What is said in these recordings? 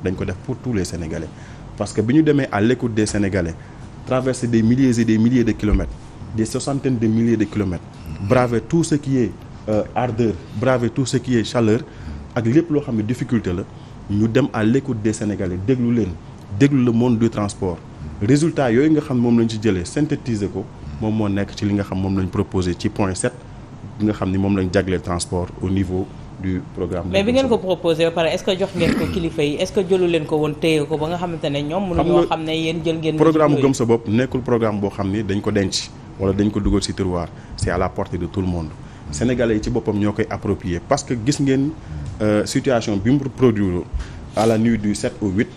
dañ ko def pour tous les Sénégalais parce que bi ñu demee à l'écoute des Sénégalais traverser des milliers et des milliers de kilomètres des centaines de milliers de kilomètres braver tout ce qui est ardeur braver tout ce qui est chaleur ak lépp loo xam ne difficulté la ñu dem à l'écoute des Sénégalais déglu le monde du transport résultat yooyu nga xam moom lañ ci jëlee synthétiser ko moom moo nekk ci li nga xam moom lañ proposé ci point 7 bi nga xam ni moom lañ jagleel transport au niveau du programme. mais bi ngeen ko proposé ba pare est-ce que jox ngeen ko kilifa yi est-ce que jëlu leen ko woon téye ko ba nga xamante ne ñoom mënuñoo xam ne yéen jël ngeen. programme gëm sa bopp nekkul programme boo xam ni dañ ko denc wala dañ ko dugal ci tiroir c'est à la portée de tout le monde. Sénégalais yi ci boppam ñoo koy approprier parce que gis ngeen situation bi mu produire à la nuit du 7 au 8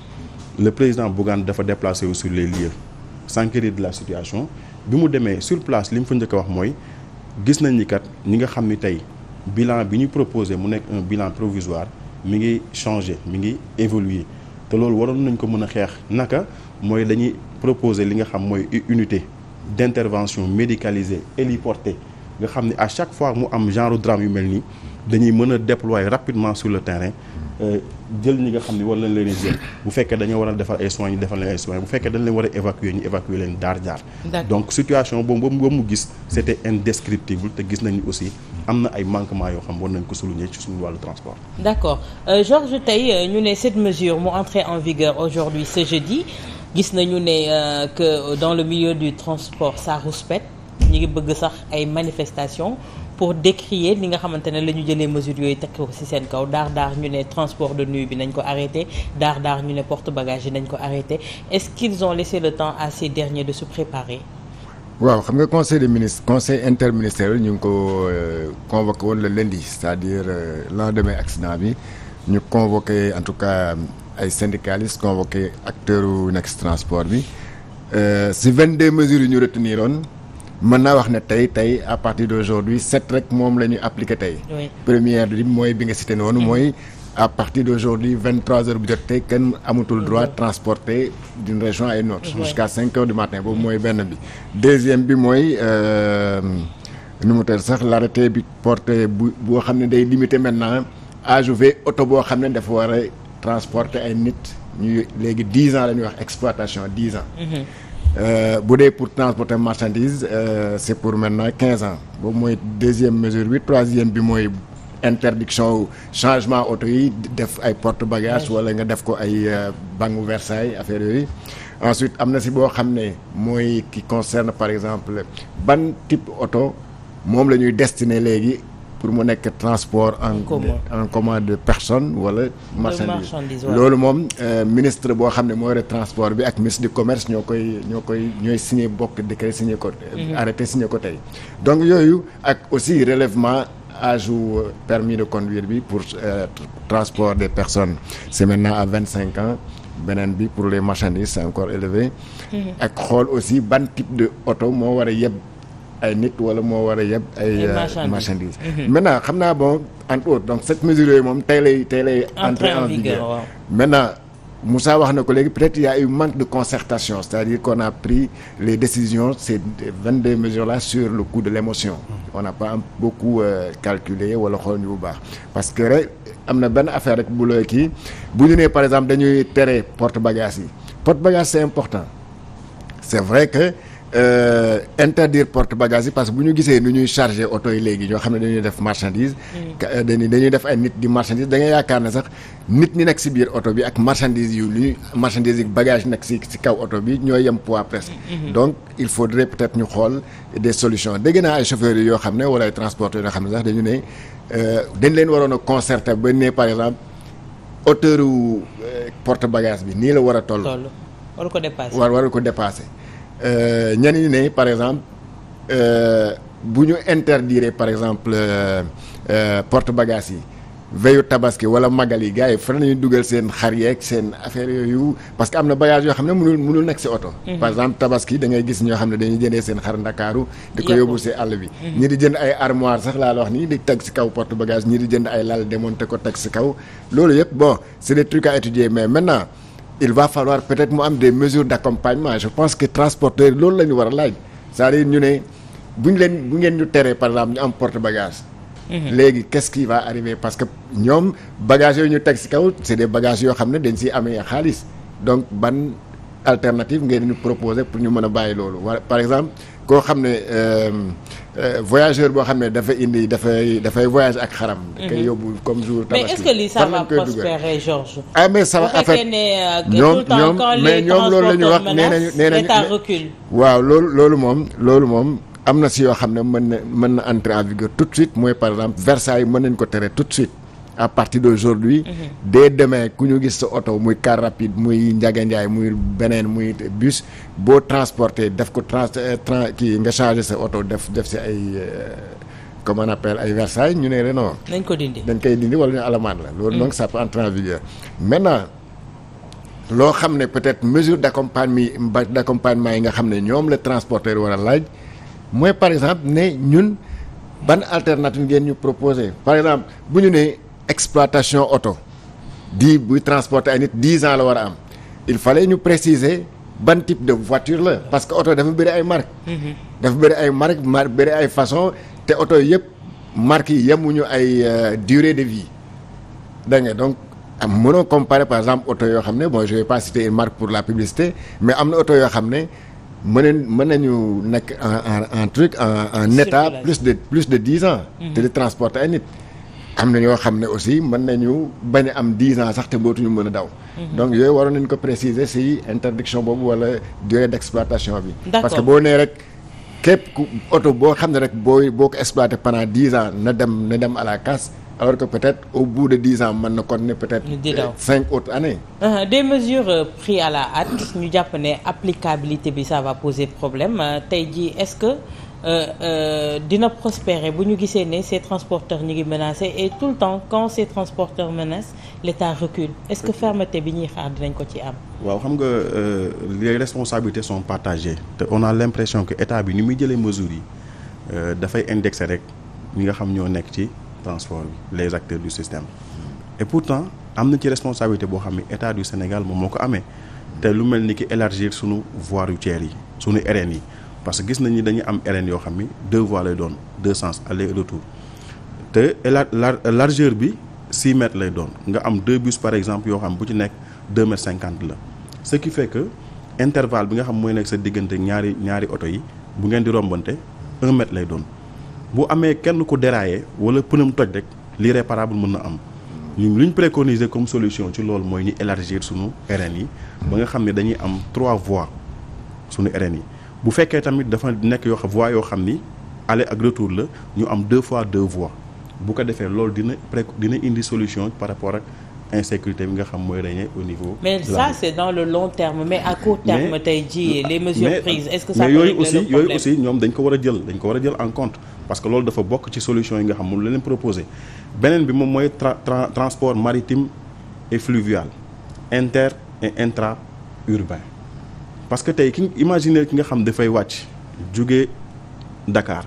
le président Bougane dafa déplacé wu sur les lieux s'enquérir de la situation bi mu demee sur place li mu fa njëkk a wax mooy gis nañ ni kat ñi nga xam ni tey bilan bi ñu proposé mu nekk un bilan provisoire mi ngi changé mi ngi évoluer te loolu waroon nañ ko mën a xeex naka mooy dañuy proposer li nga xam mooy unité d'intervention médicalisée héliportée nga xam ne à chaque fois mu am genre drame yu mel nii dañuy mën a déployer rapidement sur le terrain jël ñi nga xam ne war nañ leen jël bu fekkee dañoo war a defal ay soins ñu defal leen ay soins bu fekkee dañ leen war a évacuer ñu évacuer leen daar donc situation boobu mu gis c'était indescriptible te gis nañu aussi am na ay manquements yoo xam war nañ ko souligner ci suñu wàllu transport. D'accord Georges tey ñu ne cette mesure mu entrée en vigueur aujourd'hui ce jeudi gis nañu ne que dans le milieu du transport ça rouspète ñu ngi bëgg sax ay manifestations pour décrier li nga xamante ne la ñu jëlee mesures yooyu teg ko ci seen kaw daar ñu ne transport de nuit bi nañ ko arrêté daar ñu ne porte bagage yi nañ ko arrêté est-ce qu'ils ont laissé le temps à ces derniers de se préparer. waaw xam nga conseil interministériel ñu ngi ko convoqué woon le lundi c'est-à-dire lendemain accident bi ñu convoqué en tout cas ay syndicalistes convoqué acteurs yu nekk ci transport bi ci 22 mesures yu ñu retenir woon mën naa wax ne tey à partir d'aujourd'hui 7 rek moom la ñuy appliqué tey. Première bi mooy bi nga cité noonu mooy à partir d'aujourd'hui 23 heures bu jot tey kenn amatul droit transporter d'une région à une autre. Jusqu'à 5 heures du matin boobu mooy benn bi. Deuxième bi mooy nu mu teel sax l'arrêté bi porté boo xam ne day limiter maintenant âge oto boo xam ne dafa war a transporter ay nit ñu léegi 10 ans la ñuy wax exploitation 10 ans. bu dee pour transporter marchandise c'est pour maintenant 15 ans boobu mooy deuxième mesure bi troisième bi mooy interdiction changement auto yi def ay porte-bagages wala nga def ko ay Bangu Versailles affaire yooyu ensuite am na si boo xam ne mooy qui concerne par exemple ban type auto moom la ñuy destiné léegi pour mu nekk transport en commun de personnes wala marchandise loolu moom ministre boo xam ne moo yore transport bi ak ministre du commerce ñooy signé bokk décret signé ko arrêté signé ko tey donc yooyu ak aussi relèvement âge ou permis de conduire bi pour transport des personnes c'est maintenant à 25 ans beneen bi pour les marchandises c'est encore élevé ak xool aussi ban type de auto moo war a yeb ay nit wala moo war a yeb ay marchandises maintenant xam naa bon entre autres donc cette mesure yooyu moom tey lay entrer en vigueur maintenant Moussa wax na ko léegi peut-être il y a eu manque de concertation c'est-à-dire qu'on a pris les décisions ces 22 mesures-là sur le coup de l'émotion on n'a pas beaucoup calculé wala xool ñu bu baax parce que rek am na benn affaire rek bu looy kii bu ñu nee par exemple dañuy tere porte-bagages yi porte-bagages c'est important c'est vrai que interdire porte-bagages yi parce que bu ñu gisee nu ñuy charger auto yi léegi ñoo xam ne dañuy def marchandise dañuy def ay nit di marchandise da ngay yaakaar ne sax nit ñi nekk ci biir auto bi ak marchandise yi bagage nekk ci kaw auto bi ñooy yem poids presque donc il faudrait peut-être ñu xool des solutions dégg naa ay chauffeurs yi yoo xam ne wala ay transporteurs yoo xam ne sax dañu ne dañ leen waroon a concerter ba ne par exemple hauteur porte-bagage bi nii la war a toll waru ko dépasser ñenn ñi ne par exemple bu ñu interdire par exemple porte-bagages yi veillu tabaski wala magal yi gars yi fan nañu dugal seen xar yeeg seen affaire yooyu parce que am na bagage yoo xam ne mënul nekk ci oto par exemple tabaski da ngay gis ñoo xam ne dañuy jëndee seen xar Ndakaaru di ko yóbbu ci àll bi ñii di jënd ay armoire sax laa la wax nii di teg ci kaw porte-bagage ñii di jënd ay lal démonter ko teg ci kaw loolu yëpp bon c'est des trucs à étudier mais maintenant il va falloir peut-être mu am des mesures d'accompagnement je pense que transporteurs loolu la ñu war a laaj c'est-à-dire ñu ne bu ngeen ñu teree par exemple ñu am porte-bagage léegi qu'est-ce qui va arriver parce que ñoom bagages yooyu ñu teg ci kaw c'est des bagages yoo xam ne dañ ciy amee xaalis donc ban alternative ngeen ñu proposer pour ñu mën a bàyyi loolu wala par exemple koo xam ne voyageur boo xam ne dafay voyage ak xaram. da koy yóbbu comme jour tabaski. mais est-ce que lii ça va prospérer Georges. ah mais ça va en fait ñoom mais ñoom loolu la ñu wax nee nañu l'État recule. waaw loolu moom am na si yoo xam ne mën na entrer en vigueur tout de suite mooy par exemple Versailles mën nañ ko tere tout de suite à partir d'aujourd'hui. dès demain ku ñu gis sa oto muy car rapide muy Ndiaga Ndiaye muy beneen muy bus boo transporté def ko kii nga changé sa oto def si ay comment on appelle ay Versailles ñu ne non. dañ ko dindi dañ koy dindi wala ñu alamaan la. loolu donc ça peut entrer en vigueur. maintenant loo xam ne peut-être mesure d'accompagnement yi nga xam ne ñoom la transporteur war a laaj mooy par exemple ne ñun ban alternative ngeen ñu proposer par exemple bu ñu nee exploitation auto buy transporter ay nit 10 ans la war a am il fallait ñu préciser ban type de voiture la parce que auto dafa bëri ay marques. dafa bëri ay marques bëri ay façon te auto yëpp marques yi yemuñu ay durée de vie dégg nga donc mënoo comparer par exemple auto yoo xam ne bon je vais pas citer une marque pour la publicité mais am na auto yoo xam ne mën nañu nekk en truc en état plus de 10 ans. te di transporter ay nit. am na ñoo xam ne aussi mën nañu bañ a am 10 ans sax te bootuñu mën a daw. donc yooyu waroon nañu ko préciser ci interdiction boobu wala durée d'exploitation bi. parce que boo nee rek képp ku oto boo xam ne rek boo ko exploité pendant 10 ans na dem à la casse alors que peut-être au bout de 10 ans mën na continuer peut-être 5 autres années. Des mesures prises à la hâte ñu jàpp ne applicabilité bi ça va poser problème tey jii est-ce que. dina prospérer bu ñu gisee ne ces transporteurs ñu ngi menacés et tout le temps quand ces transporteurs menacent l'État recule est-ce que fermeté bi ñuy xaar dinañ ko ci am. waaw xam nga les responsabilités sont partagées te on a l'impression que état bi ni muy jëlee mesures yi dafay indexer rek ñi nga xam ñoo nekk ci transport bi les acteurs du système et pourtant am na ci responsabilité boo xam ne état du Sénégal moom moo ko amee te lu mel ni ki élargir sunu voies routières yi sunu RN yi. parce que gis nañu dañuy am RN yoo xam ni 2 voies lay doon 2 sens aller et retour te largeur bi 6 mètres lay doon nga am 2 bus par exemple yoo xam bu ci nekk 2 mètres 50 la ce qui fait que intervalle bi nga xam mooy nekk sa diggante ñaari oto yi bu ngeen di rombante 1 mètre lay doon bu amee kenn ku déraillé wala pneu toj rek l'irréparable mën na am ñun li ñu préconiser comme solution ci loolu mooy ñu élargir sunu RN yi ba nga xam ne dañuy am 3 voies sunu RN yi. bu fekkee tamit dafa nekk voies yoo xam ni aller ak retour la ñu am 2 fois 2 voies bu ko defee loolu dina indi solution par rapport ak insécurité bi nga xam mooy régner au niveau. mais ça c'est dans le long terme mais à court terme tey jii les mesures prises est-ce que ça mais yooyu aussi ñoom dañ ko war a jël en compte parce que loolu dafa bokk ci solution yi nga xam moom la leen proposé beneen bi moom mooy transport maritime et fluvial inter et intra urbain. parce que tey imaginer ki nga xam dafay wàcc jóge Dakar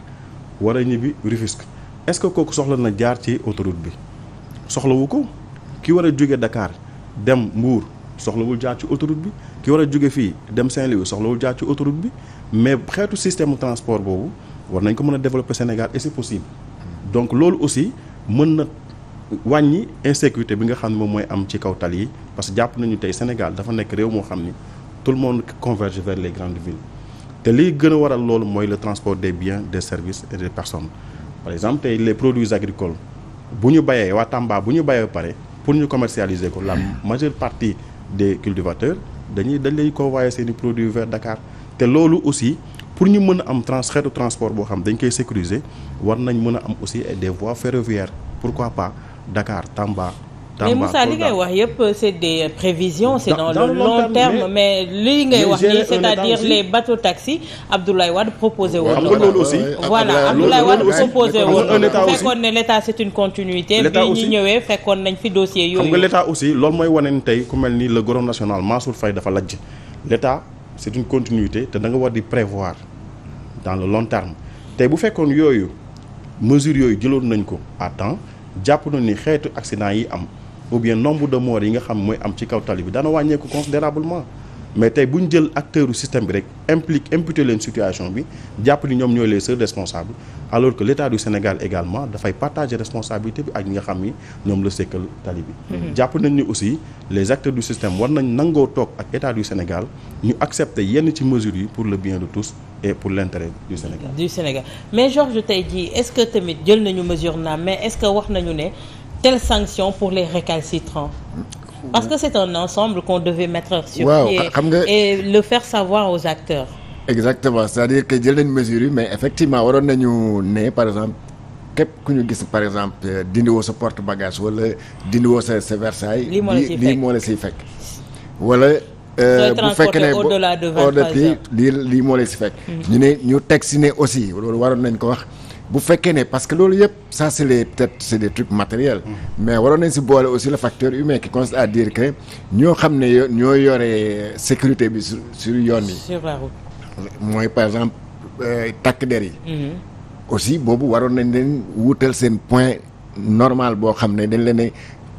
war a ñibbi Rufisque est-ce que kooku soxla na jaar ci autoroute bi soxlawu ko ki war a jóge Dakar dem Mbour soxlawul jaar ci autoroute bi ki war a jóge fii dem Saint-Louis soxlawul jaar ci autoroute bi mais xeetu système transport boobu war nañ ko mën a développer Sénégal et c'est possible donc loolu aussi mën na wàññi insécurité bi nga xam ne moom mooy am ci kaw tali yi parce que jàpp nañu tey Sénégal dafa nekk réew moo xam ni tout le monde converge vers les grandes villes te liy gën a waral loolu mooy le transport des biens des services et des personnes par exemple tey les produits agricoles bu ñu bayee waa Tamba bu ñu bayee ba pare pour ñu commercialiser ko la majeure partie des cultivateurs dañ lay convoyer seeni produits vers Dakar te loolu aussi pour ñu mën a am xeetu transport boo xam dañ koy sécuriser war nañ mën a am aussi des voies ferroviaires pourquoi pas Dakar Tamba. mais Moussa li ngay wax yëpp c'est des prévisions c'est dans le long terme mais li ngay wax nii c'est-à-dire les bateaux taxis Abdoulaye Wade proposé woon xam nga loolu aussi voilà Abdoulaye Wade proposé woon fekkoon ne l'État c'est une continuité bi ñu ñëwee fekkoon nañ fi dossier yooyu xam nga l'État aussi loolu mooy wane ni tey ku mel ni le gouvernement national Mansour Faye dafa lajj l'État c'est une continuité te da nga war di prévoir dans le long terme tey bu fekkoon yooyu mesures yooyu jëloon nañ ko à temps jàpp na ni xeetu accident yi am ou bien nombre de morts yi nga xam mooy am ci kaw tali bi dana wàññeeku considérablement mais tey bu ñu jël acteur du système bi rek imputer leen situation bi jàpp ni ñoom ñooy les seuls responsables alors que l'État du Sénégal également dafay partager responsabilité bi ak ñi nga xam ni ñoom la sekkal tali bi. jàpp nañ ni aussi les acteurs du système war nañ nangoo toog ak État du Sénégal ñu accepter yenn ci mesures yi pour le bien de tous et pour l'intérêt du Sénégal. Mais Georges tey jii est-ce que tamit jël nañu mesure naam mais est-ce que wax nañu ne telle sanction pour les récalcitrants? Parce que c'est un ensemble qu'on devait mettre sur pied et le faire savoir aux acteurs. Exactement, c'est-à-dire que jël nañ mesures yi mais effectivement waroon nañu ne par exemple képp ku ñu gis par exemple dindiwoo sa porte bagage wala dindiwoo sa Versailles. lii moo la siy fekk. wala bu fekkee ne au-delà de 23 heures lii moo la si fekk. ñu ne ñu teg si ne aussi loolu waroon nañ ko wax. bu fekkee ne parce que loolu yëpp ça c'est des trucs matériels. mais waroon nañ si boole aussi le facteur humain qui consiste à dire que ñoo xam ne ñoo yore sécurité bi sur yoon yi. sur la route. mooy par exemple takk der yi. aussi boobu waroon nañ leen wutal seen point normal boo xam ne dañ leen ne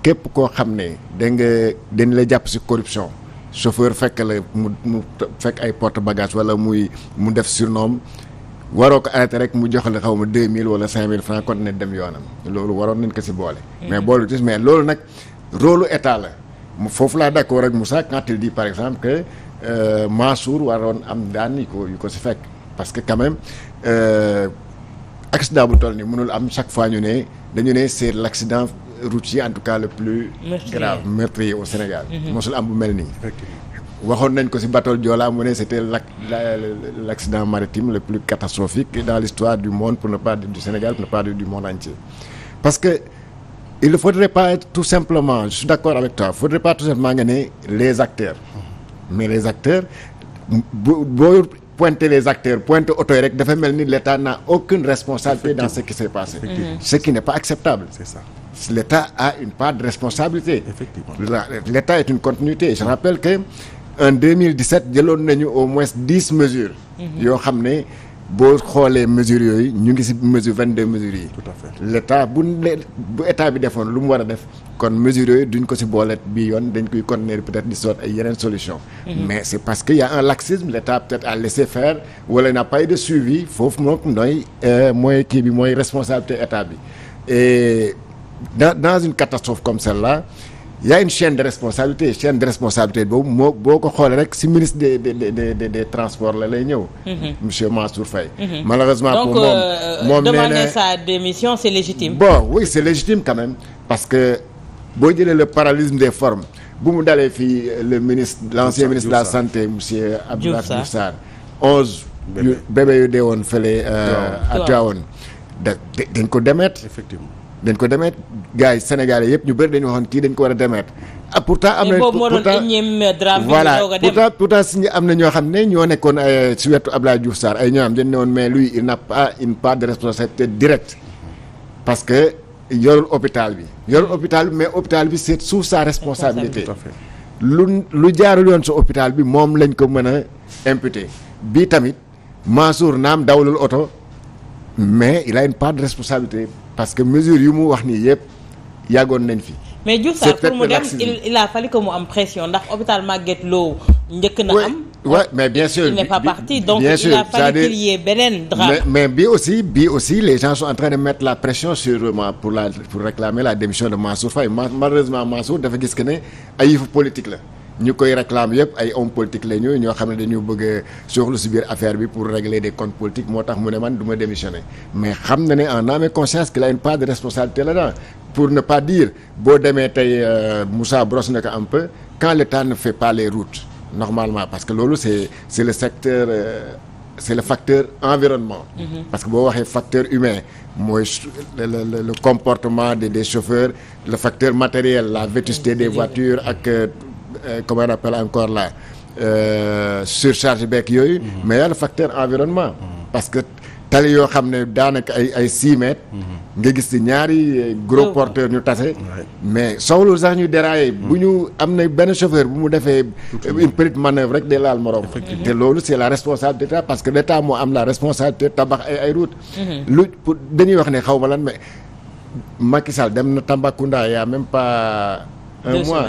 képp koo xam ne dañ la jàpp si corruption chauffeur fekk la mu fekk ay porte bagage wala mu def surnom. waroo ko arrêté rek mu jox la xaw ma 2000 wala 5000 francs kon ne dem yoonam loolu waroon nañ ko si boole. mais boolu tis mais loolu nag rôle état la foofu laa d'accord ak Moussa quand il dit par exemple que Mansour waroon am daan yu ko si fekk parce que quand même accident bu toll nii mënul am chaque fois ñu ne c'est l'accident routier en tout cas le plus grave meurtrier au Sénégal. mosul am bu mel nii. waxoon nañ ko ci bateau Joola mu ne c'était l'accident maritime le plus catastrophique dans l'histoire du monde pour ne pas dire du Sénégal pour ne pas dire du monde entier parce que il ne faudrait pas être tout simplement je suis d'accord avec toi il faudrait pas tout simplement nga ne les acteurs mais les acteurs boo pointer les acteurs pointer auto yi rek dafa mel ni l'État n'a aucune responsabilité dans ce qui s'est passé ce qui n'est pas acceptable. C'est ça. L'État a une part de responsabilité. Effectivement. L'État est une continuité je rappelle que en 2017 jëloon nañu au moins 10 mesures. yoo xam ne boo xoolee mesures yooyu ñu ngi ci mesure 22 mesures yi. Tout à fait. L'État bu état bi defoon lu mu war a def kon mesures yooyu duñ ko ci booleet bi yoon dañ koy continuer peut-être di soot ay yeneen solution mais c'est parce que y a un laxisme l'État peut-être a laissé faire wala n'a pas eu de suivi foofu moom mooy kii bi mooy responsabilité état bi et dans une catastrophe comme celle-là il y a une chaîne de responsabilité boobu boo ko xoolee rek ci ministre des transports la lay ñëw. monsieur Mansour Faye. Malheureusement donc, pour moom demander sa démission c'est légitime. Bon oui c'est légitime quand même parce que boo jëlee le parallélisme des formes bu mu dalee fii l'ancien ministre de la santé monsieur Abdoulaye Diouf Sarr 11 bébé yu dee woon fële à Tivaouane dañ ko démettre. Effectivement. dañ ko demeet gars yi sénégalais yëpp ñu bëri dañu waxoon kii dañ ko war a demeet pourtant am na pourtant si am na ñoo xam ne ñoo nekkoon si wetu Abdoulaye Diouf Sarr ay ñoo xam dañ ne woon mais lui il n'a pas une part de responsabilité directe parce que yorul hôpital bi mais hôpital bi c'est sous sa responsabilité. Tout à fait. lu jaarul yoon sa hôpital bi moom lañ ko mën a imputer bii tamit Mansour naam dawlul oto mais il a une part de responsabilité parce que mesure yu mu wax nii yëpp yàggoon nañ fi. mais Diouf Sarr pour mu dem il a fallu que mu am pression ndax hôpital Magatte Lô njëkk na am. oui mais bien sûr il n'est pas parti donc il a fallu qu'il y ait beneen drame. mais bii aussi les gens sont en train de mettre la pression sur moi pour réclamer la démission de Mansour Faye malheureusement Mansour dafa gis que ne ay yëfu politique la. ñu koy réclame yëpp ay hommes politiques la ñoo xam ne dañu bëgg a soxlu ci biir affaire bi pour régler des comptes politiques moo tax mu ne man du ma démissionner mais xam na ne en âme et conscience qu'il a une part de responsabilité là-dedans pour ne pas dire boo demee tey Moussa brosse na ko un peu quand l'État ne fait pas les routes normalement parce que loolu c'est le secteur c'est le facteur environnement. Parce que boo waxee facteur humain mooy le comportement des chauffeurs le facteur matériel la vétusté des voitures ak comment on appelle encore là surcharge beeg yooyu. mais y a le facteur environnement. parce que tali yoo xam ne daanaka ay 6 mètres. nga gis ci ñaari gros porteurs ñu tase. mais soxlul sax ñu dérailler. bu ñu am na benn chauffeur bu mu defee une petite manœuvre rek day laal morom. te loolu c'est la responsabilité d'État parce que l'État moo am la responsabilité tabax ay routes. dañuy wax ne xaw ma lan mais Macky Sall dem na Tambacounda y a même pas un mois.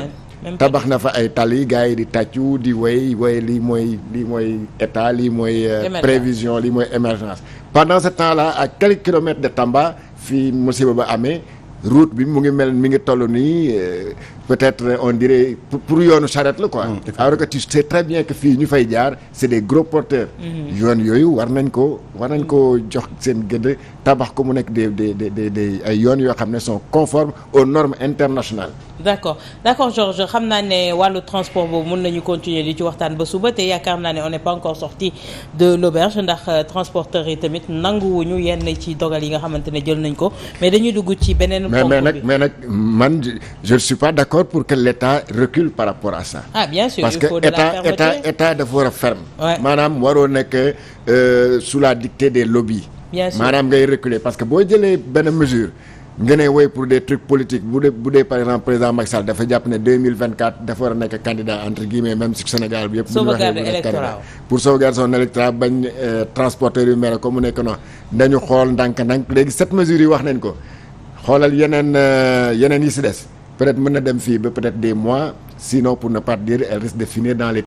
tabax na fa ay tali gars yi di tàccu di woy lii mooy état lii mooy prévision lii mooy émergence pendant ce temps-là à quelques kilomètres de Tamba fii musiba ba amee route bi mi ngi toll nii peut-être on dirait pour yoonu charrette la quoi. alors que tu sais très bien que fii ñu fay jaar c'est des gros porteurs. yoon yooyu war nañ ko jox seen gëdd tabax ko mu nekk des ay yoon yoo xam ne sont conformes aux normes internationales. d'accord Georges xam naa ne wàllu transport boobu mën nañu continuer di ci waxtaan ba suba te yaakaar naa ne on n'est pas encore sorti de l'auberge ndax transporteurs yi tamit nanguwuñu yenn ci dogal yi nga xamante ne jël nañ ko mais dañuy dugg ci beneen. mais nag man je ne suis pas d'accord pour que l'État recule par rapport à ça. Ah bien sûr, parce que état dafa war a ferme. maanaam waroo nekk sous la dictée des lobbies. bien sûr maanaam ngay reculer parce que boo jëlee benn mesure. nga ne woy pour des trucs politiques bu dee par exemple président Macky Sall dafa jàpp ne 2024 dafa war a nekk candidat entre guillemets même si Sénégal bi yëpp. sauvegarde électorale pour sauvegarder son électorat bañ transporteur yu mel comme mu nekk noonu dañu xool ndànk-ndànk léegi cette mesure yi wax nañ ko xoolal yeneen yi si des peut-être mën na dem fii ba peut-être des mois sinon pour ne pas dire elle risque de finir dans les